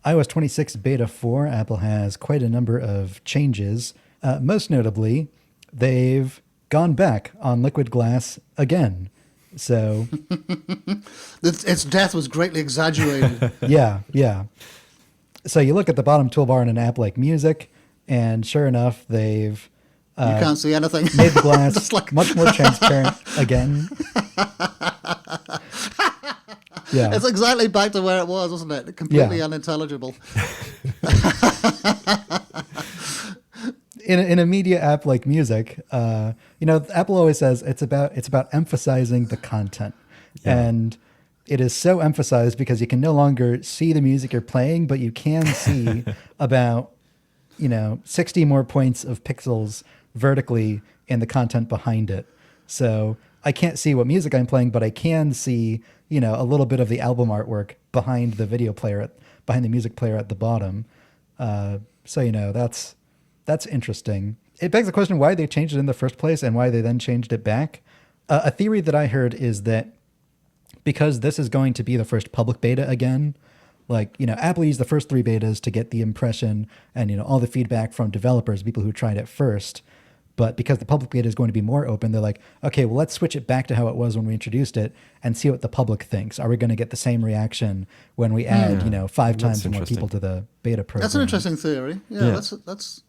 iOS 26 Beta 4, Apple has quite a number of changes. Most notably, they've gone back on liquid glass again. So, Its death was greatly exaggerated. yeah. So you look at the bottom toolbar in an app like Music, and sure enough, they've You can't see anything. made the glass Just like much more transparent again. Yeah. it's exactly back to where it was, isn't it? Completely unintelligible. In a media app like Music, Apple always says it's about emphasizing the content, and it is so emphasized because you can no longer see the music you're playing, but you can see about 60 more points of pixels vertically in the content behind it. So I can't see what music I'm playing, but I can see a little bit of the album artwork behind the video player, behind the music player at the bottom. That's interesting. It begs the question why they changed it in the first place and why they then changed it back. A theory that I heard is that because this is going to be the first public beta again, Apple used the first 3 betas to get the impression and, all the feedback from developers, people who tried it first. But because the public beta is going to be more open, they're like, okay, well, let's switch it back to how it was when we introduced it and see what the public thinks. Are we going to get the same reaction when we add, 5 times more people to the beta program? That's an interesting theory. Yeah. That's.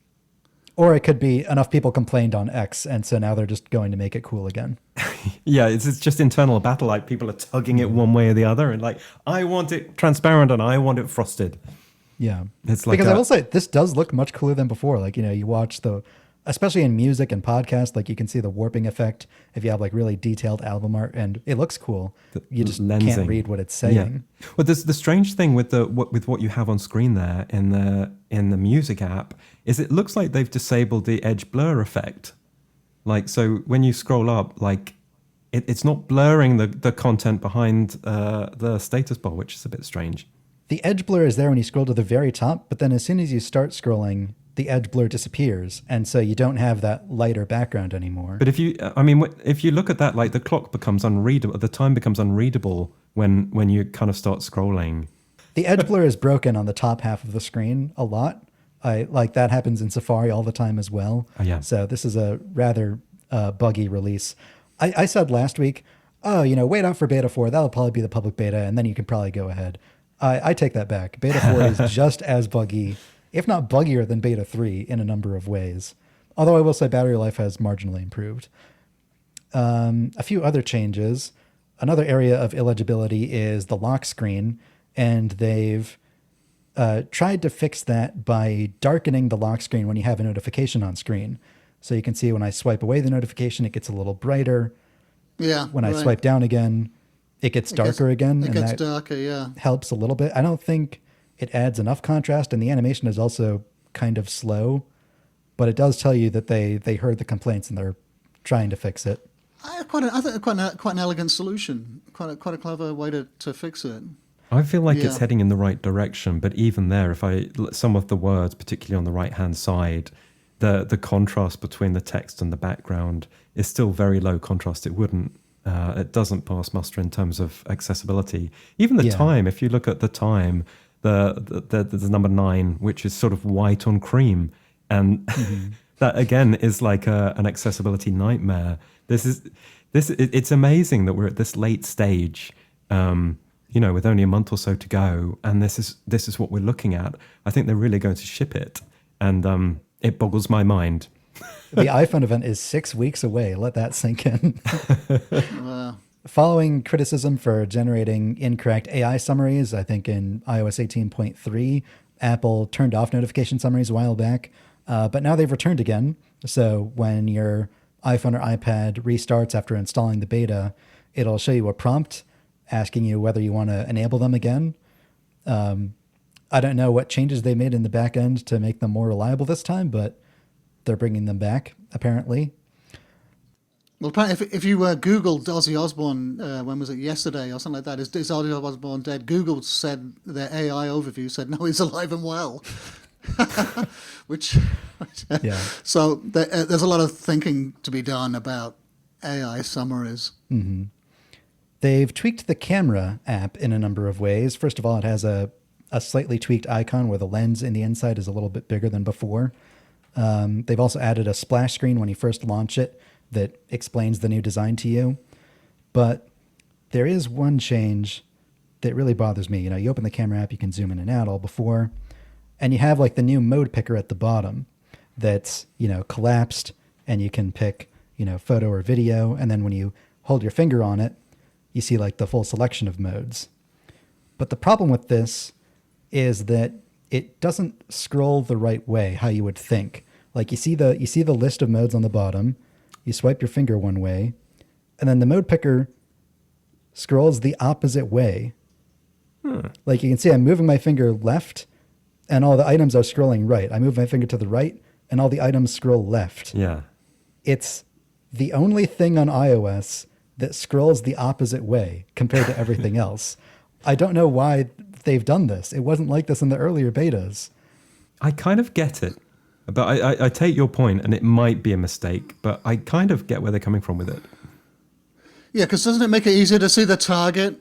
Or it could be enough people complained on X, and so now they're just going to make it cool again. Yeah, it's just internal battle. Like people are tugging it one way or the other, and like I want it transparent and I want it frosted. Yeah, it's like because I will say this does look much cooler than before. Like you watch especially in music and podcasts, like you can see the warping effect if you have like really detailed album art, and it looks cool. You just can't read what it's saying. Yeah. Well, there's the strange thing with what you have on screen there in the music app is it looks like they've disabled the edge blur effect. Like so, when you scroll up, like it's not blurring the content behind the status bar, which is a bit strange. The edge blur is there when you scroll to the very top, but then as soon as you start scrolling, the edge blur disappears, and so you don't have that lighter background anymore. But if you look at that, like the clock becomes unreadable, the time becomes unreadable when you kind of start scrolling. The edge blur is broken on the top half of the screen a lot. That happens in Safari all the time as well. Oh, yeah. So this is a rather buggy release. I said last week, wait out for beta 4. That'll probably be the public beta, and then you can probably go ahead. I take that back. Beta 4 is just as buggy, if not buggier than beta 3 in a number of ways. Although I will say battery life has marginally improved. A few other changes. Another area of illegibility is the lock screen, and they've tried to fix that by darkening the lock screen when you have a notification on screen. So you can see when I swipe away the notification, it gets a little brighter. Yeah. When I swipe down again, it gets darker again. It gets darker, yeah. Helps a little bit. I don't think it adds enough contrast, and the animation is also kind of slow, but it does tell you that they heard the complaints and they're trying to fix it. I think quite an elegant solution, quite a clever way to fix it. I feel like it's heading in the right direction, but even there, some of the words, particularly on the right-hand side, the contrast between the text and the background is still very low contrast. It doesn't pass muster in terms of accessibility. Even the time, if you look at the time, the number 9, which is sort of white on cream, and that again is like an accessibility nightmare. It's amazing that we're at this late stage, with only a month or so to go, and this is what we're looking at. I think they're really going to ship it, and it boggles my mind. The iPhone event is 6 weeks away. Let that sink in. Following criticism for generating incorrect AI summaries, I think in iOS 18.3, Apple turned off notification summaries a while back, but now they've returned again. So when your iPhone or iPad restarts after installing the beta, it'll show you a prompt asking you whether you want to enable them again. I don't know what changes they made in the back end to make them more reliable this time, but they're bringing them back, apparently. Well, apparently, if you Googled Ozzy Osbourne, when was it, yesterday or something like that, is Ozzy Osbourne dead? Google said, their AI overview said, no, he's alive and well. Yeah. So there's a lot of thinking to be done about AI summaries. Mm-hmm. They've tweaked the camera app in a number of ways. First of all, it has a a slightly tweaked icon where the lens in the inside is a little bit bigger than before. They've also added a splash screen when you first launch it that explains the new design to you. But there is one change that really bothers me. You open the camera app, you can zoom in and out all before, and you have like the new mode picker at the bottom that's, collapsed, and you can pick, photo or video. And then when you hold your finger on it, you see like the full selection of modes. But the problem with this is that it doesn't scroll the right way, how you would think. Like you see the list of modes on the bottom, you swipe your finger one way, and then the mode picker scrolls the opposite way. Like you can see I'm moving my finger left and all the items are scrolling right. I move my finger to the right and all the items scroll left. Yeah. It's the only thing on iOS that scrolls the opposite way compared to everything else. I don't know why they've done this. It wasn't like this in the earlier betas. I kind of get it, but I take your point, and it might be a mistake, but I kind of get where they're coming from with it. Yeah, because doesn't it make it easier to see the target?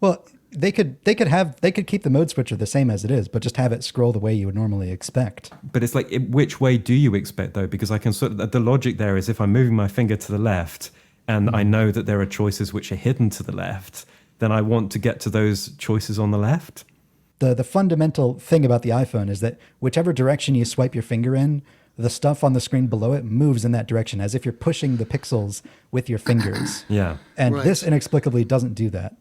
Well, they could keep the mode switcher the same as it is, but just have it scroll the way you would normally expect. But it's like, which way do you expect though? Because I can the logic there is if I'm moving my finger to the left and I know that there are choices which are hidden to the left, then I want to get to those choices on the left. The fundamental thing about the iPhone is that whichever direction you swipe your finger in, the stuff on the screen below it moves in that direction as if you're pushing the pixels with your fingers. Yeah. And Right. this inexplicably doesn't do that.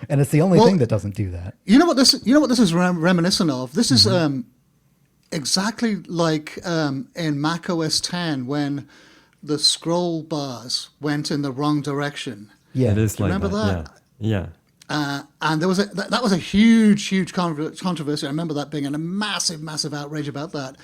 And it's the only thing that doesn't do that. You know what this is reminiscent of? This is exactly like in Mac OS 10 when the scroll bars went in the wrong direction. Yeah. It is like Remember that? Yeah. And there was that was a huge controversy. I remember that being a massive outrage about that.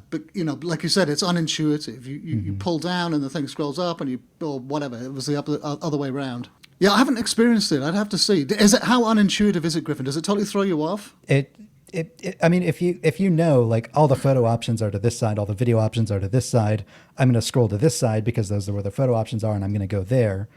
But like you said, it's unintuitive. You pull down and the thing scrolls up, and or whatever. It was the other way around. Yeah, I haven't experienced it. I'd have to see. How unintuitive is it, Griffin? Does it totally throw you off? I mean, if you know, like all the photo options are to this side, all the video options are to this side, I'm going to scroll to this side because those are where the photo options are, and I'm going to go there,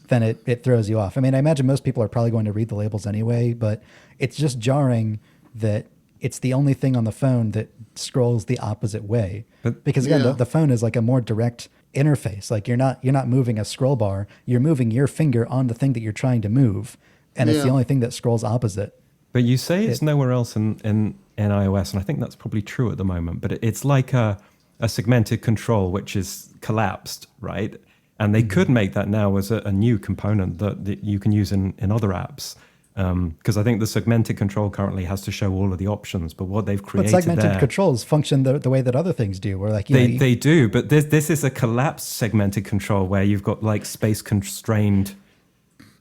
then it throws you off. I mean, I imagine most people are probably going to read the labels anyway, but it's just jarring that it's the only thing on the phone that scrolls the opposite way. Because again, the phone is like a more direct interface. Like you're not moving a scroll bar, you're moving your finger on the thing that you're trying to move, and it's the only thing that scrolls opposite. But you say it's nowhere else in iOS, and I think that's probably true at the moment, but it's like a segmented control which is collapsed, right? And they could make that now as a new component that you can use in other apps. Because I think the segmented control currently has to show all of the options, but what they've created But segmented controls function the way that other things do, where like they do, but this is a collapsed segmented control where you've got like space constrained.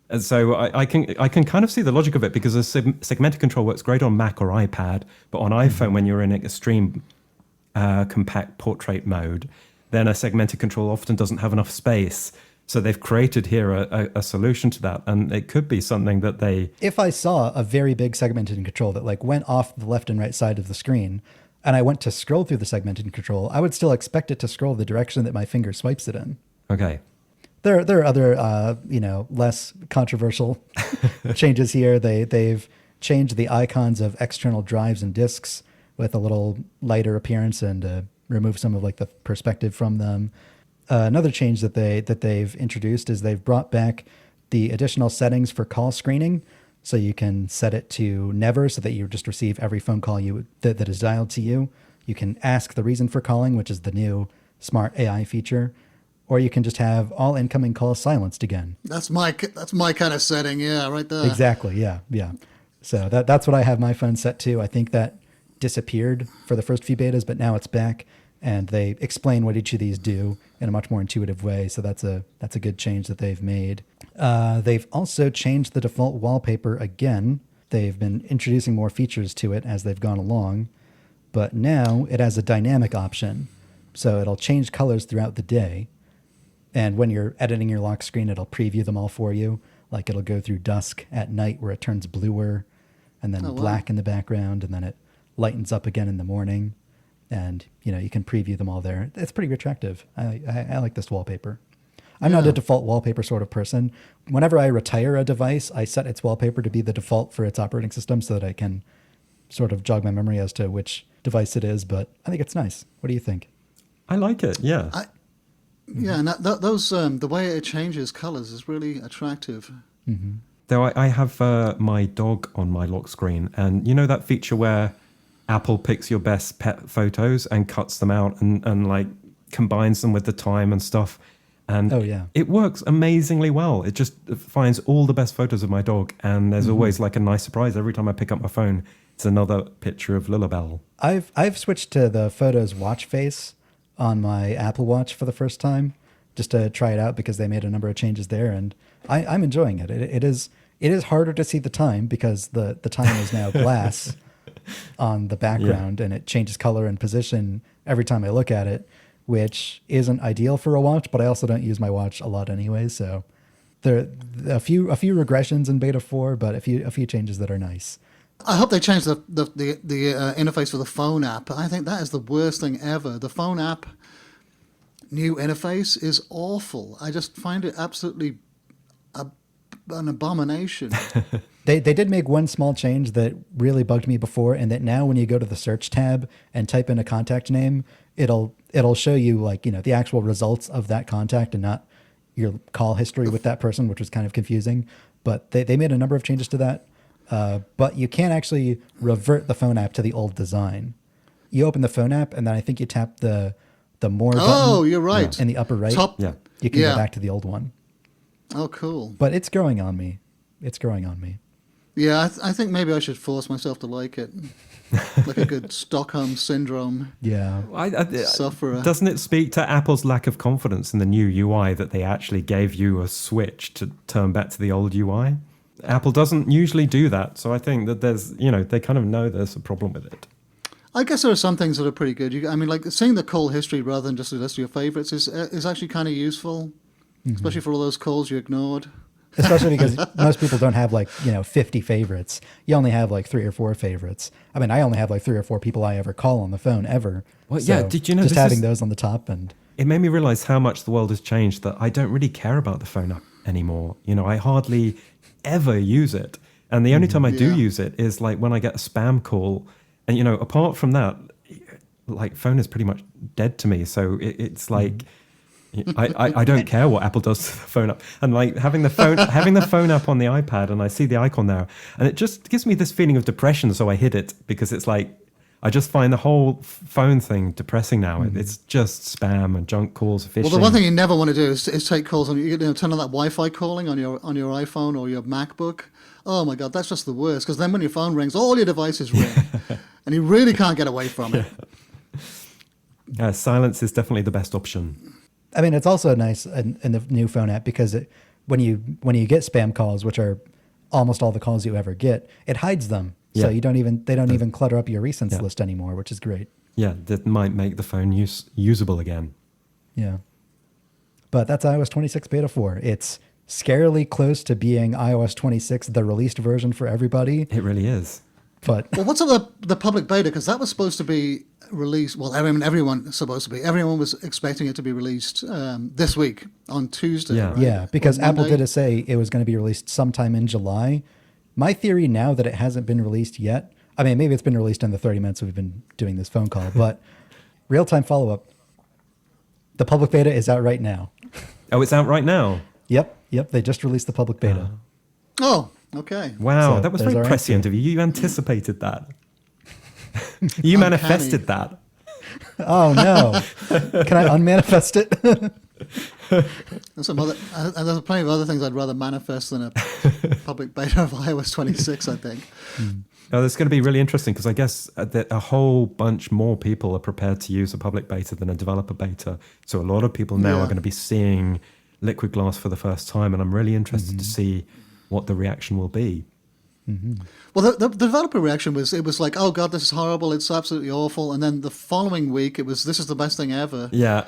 And so I can kind of see the logic of it, because a segmented control works great on Mac or iPad, but on iPhone when you're in extreme compact portrait mode, then a segmented control often doesn't have enough space. So they've created here a solution to that, and it could be something that they... If I saw a very big segmented control that like went off the left and right side of the screen, and I went to scroll through the segmented control, I would still expect it to scroll the direction that my finger swipes it in. Okay. There are other less controversial changes here. They've changed the icons of external drives and disks with a little lighter appearance and remove some of like the perspective from them. Another change that they've introduced is they've brought back the additional settings for call screening, so you can set it to never, so that you just receive every phone call that is dialed to you. You can ask the reason for calling, which is the new smart AI feature, or you can just have all incoming calls silenced again. That's my kind of setting. Yeah, right there. Exactly. Yeah. So that's what I have my phone set to. I think that disappeared for the first few betas, but now it's back. And they explain what each of these do in a much more intuitive way. So that's a good change that they've made. They've also changed the default wallpaper again. They've been introducing more features to it as they've gone along. But now it has a dynamic option. So it'll change colors throughout the day. And when you're editing your lock screen, it'll preview them all for you. Like it'll go through dusk at night where it turns bluer, and then black in the background, and then it lightens up again in the morning. And, you can preview them all there. It's pretty attractive. I like this wallpaper. I'm not Yeah. a default wallpaper sort of person. Whenever I retire a device, I set its wallpaper to be the default for its operating system so that I can sort of jog my memory as to which device it is. But I think it's nice. What do you think? I like it. Yeah. Yeah, and those the way it changes colors is really attractive. Though I have my dog on my lock screen, and you know that feature where Apple picks your best pet photos and cuts them out and like combines them with the time and stuff. And Oh, yeah. it works amazingly well. It just finds all the best photos of my dog, and there's always like a nice surprise every time I pick up my phone. It's another picture of Lilibelle. I've switched to the Photos watch face on my Apple Watch for the first time just to try it out because they made a number of changes there, and I'm enjoying it. It is harder to see the time because the time is now glass on the background and it changes color and position every time I look at it, which isn't ideal for a watch, but I also don't use my watch a lot anyway, so there are a few regressions in beta 4, but a few changes that are nice. I hope they change the interface for the phone app. I think that is the worst thing ever. The phone app new interface is awful. I just find it absolutely an abomination. They did make one small change that really bugged me before, and that now when you go to the search tab and type in a contact name, it'll show you like, you know, the actual results of that contact and not your call history with that person, which was kind of confusing. But they made a number of changes to that. But you can't actually revert the phone app to the old design. You open the phone app, and then I think you tap the more button. Oh, you're right. In the upper right. Top. Yeah. You can Yeah. go back to the old one. Oh, cool. But it's growing on me. It's growing on me. Yeah, I think maybe I should force myself to like it, like a good Stockholm syndrome Yeah. sufferer. Doesn't it speak to Apple's lack of confidence in the new UI that they actually gave you a switch to turn back to the old UI? Apple doesn't usually do that, so I think that there's, you know, they kind of know there's a problem with it. I guess there are some things that are pretty good. I mean, like seeing the call history rather than just a list of your favorites is actually kind of useful, especially for all those calls you ignored. Especially because most people don't have 50 favorites. You only have like 3 or 4 favorites. I mean, I only have like 3 or 4 people I ever call on the phone ever. Well, yeah, did you know just this having is- those on the top and It made me realize how much the world has changed that I don't really care about the phone app anymore. You know, I hardly ever use it. And the only time I do Yeah. use it is like when I get a spam call. And, you know, apart from that, like phone is pretty much dead to me. So it's like, I don't care what Apple does to the phone app. And like having the phone app on the iPad and I see the icon there and it just gives me this feeling of depression. So I hid it because it's like, I just find the whole phone thing depressing now. It's just spam and junk calls, phishing. Well, the one thing you never want to do is take calls on turn on that Wi-Fi calling on your iPhone or your MacBook. Oh my God, that's just the worst. Because then when your phone rings, all your devices ring, and you really can't get away from it. Silence is definitely the best option. I mean, it's also nice in the new phone app because when you get spam calls, which are almost all the calls you ever get, it hides them. So Yeah. they don't even clutter up your recents list anymore, which is great. Yeah, that might make the phone usable again. Yeah. But that's iOS 26 beta 4. It's scarily close to being iOS 26, the released version for everybody. It really is. But Well, what's up the public beta? Because that was supposed to be released. Well, everyone supposed to be. Everyone was expecting it to be released this week on Tuesday. Yeah. right? yeah, because Or Apple Monday. did say it was going to be released sometime in July. My theory now that it hasn't been released yet, I mean, maybe it's been released in the 30 minutes we've been doing this phone call, but real-time follow-up, the public beta is out right now. Oh, it's out right now. Yep, they just released the public beta. Oh, okay. Wow, So that was there's very our prescient of you. You anticipated that. You manifested that. Oh, no. Can I unmanifest it? There's plenty of other things I'd rather manifest than a public beta of iOS 26, I think. Oh, that's going to be really interesting because I guess that a whole bunch more people are prepared to use a public beta than a developer beta. So a lot of people now Yeah. are going to be seeing Liquid Glass for the first time, and I'm really interested to see what the reaction will be. Well, the developer reaction was, it was like, oh God, this is horrible, it's absolutely awful. And then the following week, it was, this is the best thing ever. Yeah,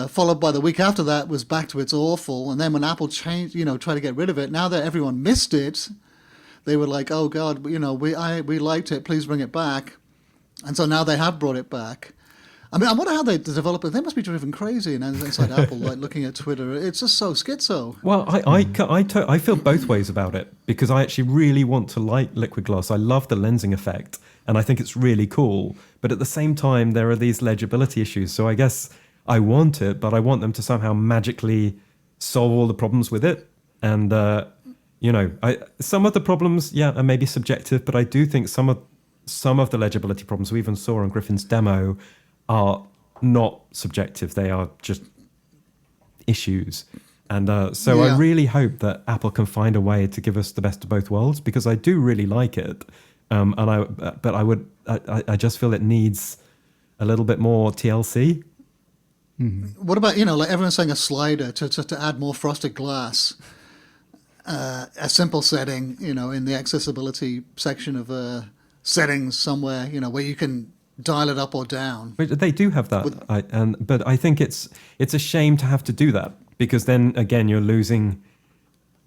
Followed by the week after that was back to it's awful. And then when Apple changed, tried to get rid of it, now that everyone missed it, they were like, oh God, we liked it, please bring it back. And so now they have brought it back. I mean, I wonder how they develop it. They must be driven crazy inside Apple, like looking at Twitter. It's just so schizo. Well, I feel both ways about it because I actually really want to like liquid glass. I love the lensing effect, and I think it's really cool. But at the same time, there are these legibility issues. So I guess I want it, but I want them to somehow magically solve all the problems with it. And some of the problems, are maybe subjective, but I do think some of the legibility problems we even saw on Griffin's demo are not subjective. They are just issues. And so I really hope that Apple can find a way to give us the best of both worlds, because I do really like it. I just feel it needs a little bit more TLC. Mm-hmm. What about, like everyone's saying a slider to add more frosted glass, a simple setting, in the accessibility section of settings somewhere, where you can dial it up or down. But they do have that, but I think it's a shame to have to do that, because then again you're losing,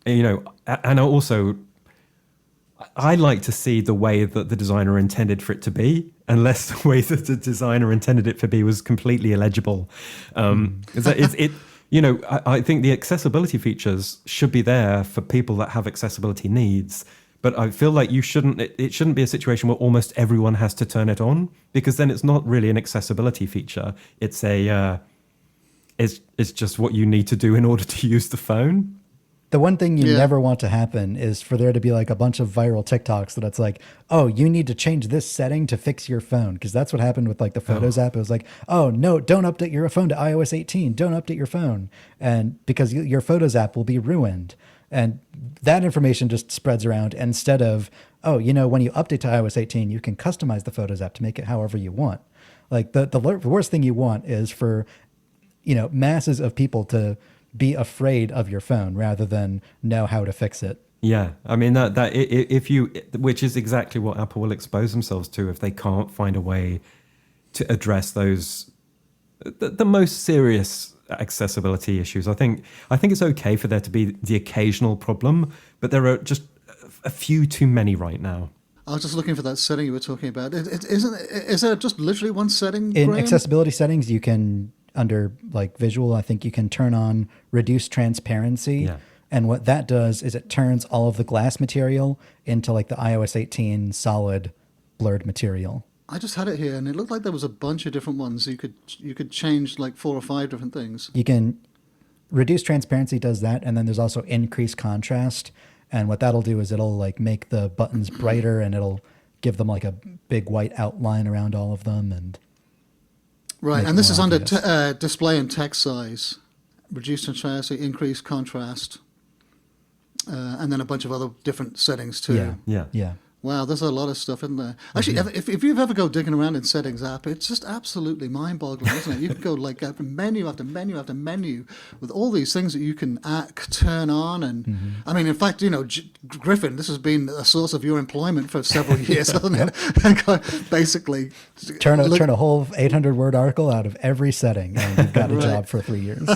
and also I like to see the way that the designer intended for it to be, unless the way that the designer intended it to be was completely illegible. I think the accessibility features should be there for people that have accessibility needs. But I feel like it shouldn't be a situation where almost everyone has to turn it on, because then it's not really an accessibility feature. It's it's just what you need to do in order to use the phone. The one thing you never want to happen is for there to be like a bunch of viral TikToks that it's like, oh, you need to change this setting to fix your phone. Because that's what happened with like the Photos app. It was like, oh, no, don't update your phone to iOS 18. Don't update your phone. And because your Photos app will be ruined. And that information just spreads around instead of, oh, when you update to iOS 18, you can customize the Photos app to make it however you want. Like the worst thing you want is for, masses of people to be afraid of your phone rather than know how to fix it. Yeah, I mean which is exactly what Apple will expose themselves to if they can't find a way to address those the most serious accessibility issues. I think it's okay for there to be the occasional problem, but there are just a few too many right now. I was just looking for that setting you were talking about. Is there just literally one setting, in Graham? Accessibility settings? You can, under like visual, I think you can turn on reduce transparency. Yeah. And what that does is it turns all of the glass material into like the iOS 18 solid blurred material. I just had it here, and it looked like there was a bunch of different ones. You could change like 4 or 5 different things. You can reduce transparency, does that, and then there's also increase contrast. And what that'll do is it'll like make the buttons brighter, and it'll give them like a big white outline around all of them. And right, and this is under display and text size, reduce transparency, increase contrast, and then a bunch of other different settings too. Yeah. Wow, there's a lot of stuff in there. Actually, if you've ever go digging around in Settings app, it's just absolutely mind-boggling, isn't it? You can go like menu after menu after menu with all these things that you can turn on. And I mean, in fact, Griffin, this has been a source of your employment for several years, hasn't it? Basically, turn a whole 800-word article out of every setting, and you've got a job for 3 years.